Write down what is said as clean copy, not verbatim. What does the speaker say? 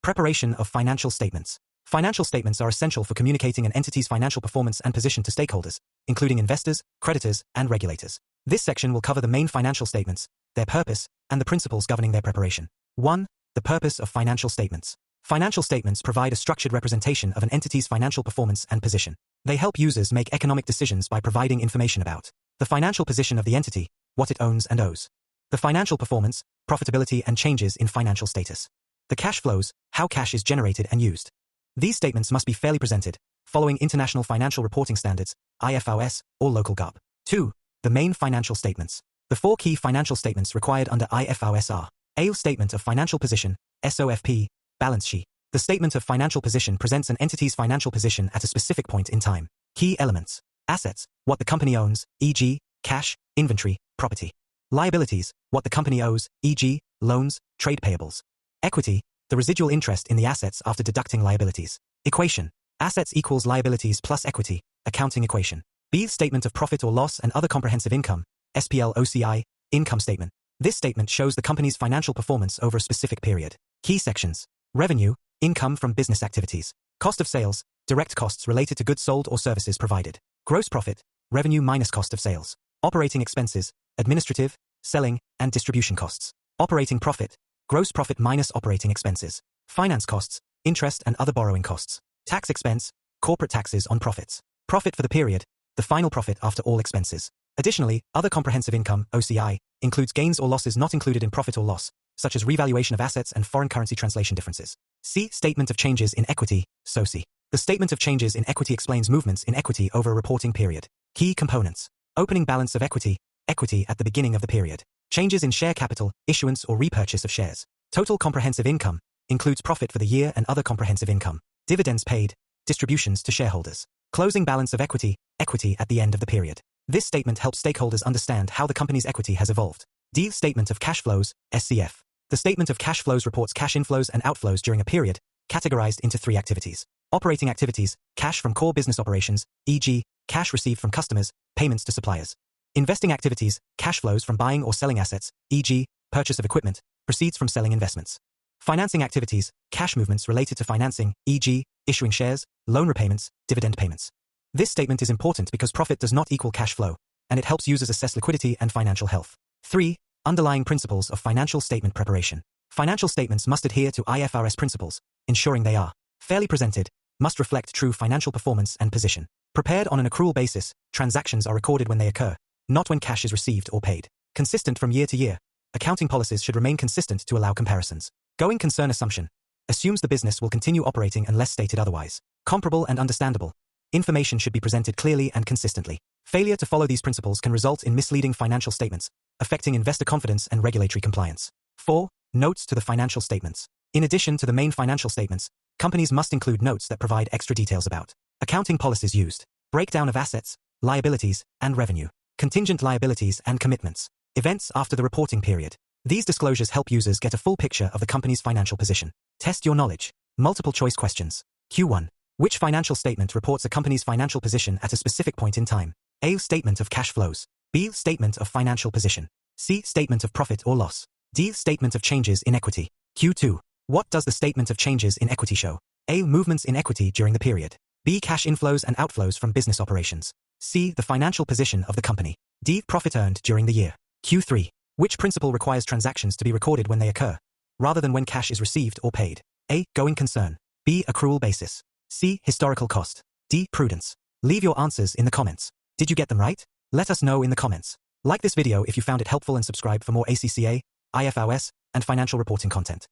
Preparation of financial statements. Financial statements are essential for communicating an entity's financial performance and position to stakeholders, including investors, creditors, and regulators. This section will cover the main financial statements, their purpose, and the principles governing their preparation. 1. The purpose of financial statements. Financial statements provide a structured representation of an entity's financial performance and position. They help users make economic decisions by providing information about the financial position of the entity, what it owns and owes, the financial performance, profitability, and changes in financial status, the cash flows, how cash is generated and used. These statements must be fairly presented, following International Financial Reporting Standards, IFRS, or local GAAP. 2. The main financial statements. The 4 key financial statements required under IFRS are A. Statement of Financial Position, SOFP, Balance Sheet. The statement of financial position presents an entity's financial position at a specific point in time. Key elements. Assets, what the company owns, e.g., cash, inventory, property. Liabilities, what the company owes, e.g., loans, trade payables. Equity, the residual interest in the assets after deducting liabilities. Equation, assets equals liabilities plus equity, accounting equation. B. Statement of profit or loss and other comprehensive income, SPL/OCI, income statement. This statement shows the company's financial performance over a specific period. Key sections. Revenue, income from business activities. Cost of sales, direct costs related to goods sold or services provided. Gross profit, revenue minus cost of sales. Operating expenses, administrative, selling, and distribution costs. Operating profit, gross profit minus operating expenses. Finance costs, interest and other borrowing costs. Tax expense, corporate taxes on profits. Profit for the period, the final profit after all expenses. Additionally, other comprehensive income, OCI, includes gains or losses not included in profit or loss, such as revaluation of assets and foreign currency translation differences. C. Statement of changes in equity, SOCIE. The statement of changes in equity explains movements in equity over a reporting period. Key components. Opening balance of equity, equity at the beginning of the period. Changes in share capital, issuance or repurchase of shares. Total comprehensive income, includes profit for the year and other comprehensive income. Dividends paid, distributions to shareholders. Closing balance of equity, equity at the end of the period. This statement helps stakeholders understand how the company's equity has evolved. D. Statement of cash flows, SCF. The statement of cash flows reports cash inflows and outflows during a period, categorized into 3 activities. Operating activities, cash from core business operations, e.g., cash received from customers, payments to suppliers. Investing activities, cash flows from buying or selling assets, e.g., purchase of equipment, proceeds from selling investments. Financing activities, cash movements related to financing, e.g., issuing shares, loan repayments, dividend payments. This statement is important because profit does not equal cash flow, and it helps users assess liquidity and financial health. 3. Underlying principles of financial statement preparation. Financial statements must adhere to IFRS principles, ensuring they are fairly presented, must reflect true financial performance and position. Prepared on an accrual basis, transactions are recorded when they occur, not when cash is received or paid. Consistent from year to year, accounting policies should remain consistent to allow comparisons. Going concern assumption assumes the business will continue operating unless stated otherwise. Comparable and understandable. Information should be presented clearly and consistently. Failure to follow these principles can result in misleading financial statements, affecting investor confidence and regulatory compliance. 4. Notes to the financial statements. In addition to the main financial statements, companies must include notes that provide extra details about accounting policies used, breakdown of assets, liabilities, and revenue, contingent liabilities and commitments, events after the reporting period. These disclosures help users get a full picture of the company's financial position. Test your knowledge. Multiple choice questions. Q1. Which financial statement reports a company's financial position at a specific point in time? A. Statement of cash flows. B. Statement of financial position. C. Statement of profit or loss. D. Statement of changes in equity. Q2. What does the statement of changes in equity show? A. Movements in equity during the period. B. Cash inflows and outflows from business operations. C. The financial position of the company. D. Profit earned during the year. Q3. Which principle requires transactions to be recorded when they occur, rather than when cash is received or paid? A. Going concern. B. Accrual basis. C. Historical cost. D. Prudence. Leave your answers in the comments. Did you get them right? Let us know in the comments. Like this video if you found it helpful and subscribe for more ACCA, IFRS, and financial reporting content.